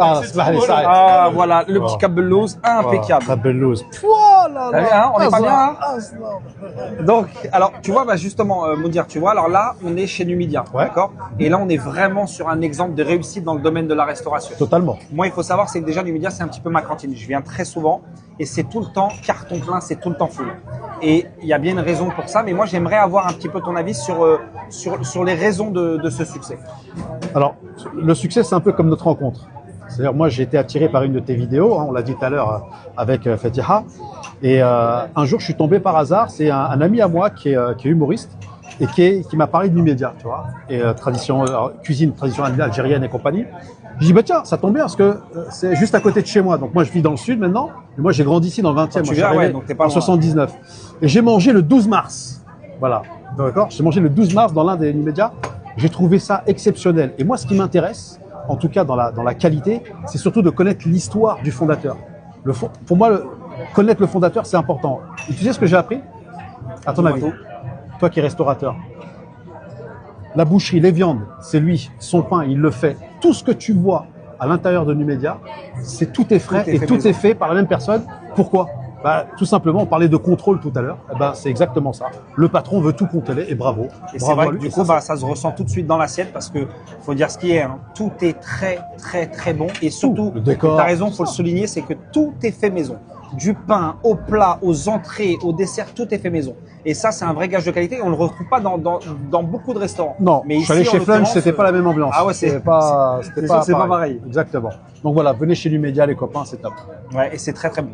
Ah, voilà, le petit Kabbelouz, impeccable. Kabbelouz. Voilà, Hein, on n'est pas bien, hein. Donc, alors, tu vois, bah justement, Moundir, tu vois, alors là, on est chez Numidia, d'accord? Et là, on est vraiment sur un exemple de réussite dans le domaine de la restauration. Totalement. Moi, il faut savoir, c'est que déjà, Numidia, c'est un petit peu ma cantine. Je viens très souvent et c'est tout le temps carton plein, c'est tout le temps full. Et il y a bien une raison pour ça, mais moi, j'aimerais avoir un petit peu ton avis sur les raisons de ce succès. Alors, le succès, c'est un peu comme notre rencontre. C'est-à-dire, moi, j'ai été attiré par une de tes vidéos, hein, on l'a dit tout à l'heure avec Fatiha. Et un jour, je suis tombé par hasard. C'est un ami à moi qui est humoriste et qui m'a parlé de Numidia, tu vois, et cuisine, tradition algérienne et compagnie. Je dis, bah tiens, ça tombe bien parce que c'est juste à côté de chez moi. Donc, moi, je vis dans le sud maintenant. Et moi, j'ai grandi ici dans le 20e. Moi, je suis arrivé en 79. Et j'ai mangé le 12 mars. Voilà. D'accord? J'ai mangé le 12 mars dans l'un des Numidia. J'ai trouvé ça exceptionnel. Et moi, ce qui m'intéresse, en tout cas dans la qualité, c'est surtout de connaître l'histoire du fondateur. Pour moi, connaître le fondateur, c'est important. Et tu sais ce que j'ai appris? À ton avis, toi qui es restaurateur, la boucherie, les viandes, c'est lui, son pain, il le fait. Tout ce que tu vois à l'intérieur de Numidia, tout est frais et tout est fait par la même personne. Pourquoi? Bah, tout simplement, on parlait de contrôle tout à l'heure. Eh ben, c'est exactement ça. Le patron veut tout contrôler et bravo. Et c'est vrai que du coup, ça se ressent tout de suite dans l'assiette parce que faut dire ce qui est. Hein, tout est très, très, très bon. Et surtout, tu as raison, faut le souligner, c'est que tout est fait maison. Du pain, au plat, aux entrées, au dessert, tout est fait maison. Et ça, c'est un vrai gage de qualité. Et on le retrouve pas dans beaucoup de restaurants. Non, mais je suis allé chez Flunch, c'était pas la même ambiance. Ah ouais, c'est pas pareil. Exactement. Donc voilà, venez chez Numidia, les copains, c'est top. Ouais, et c'est très, très bon.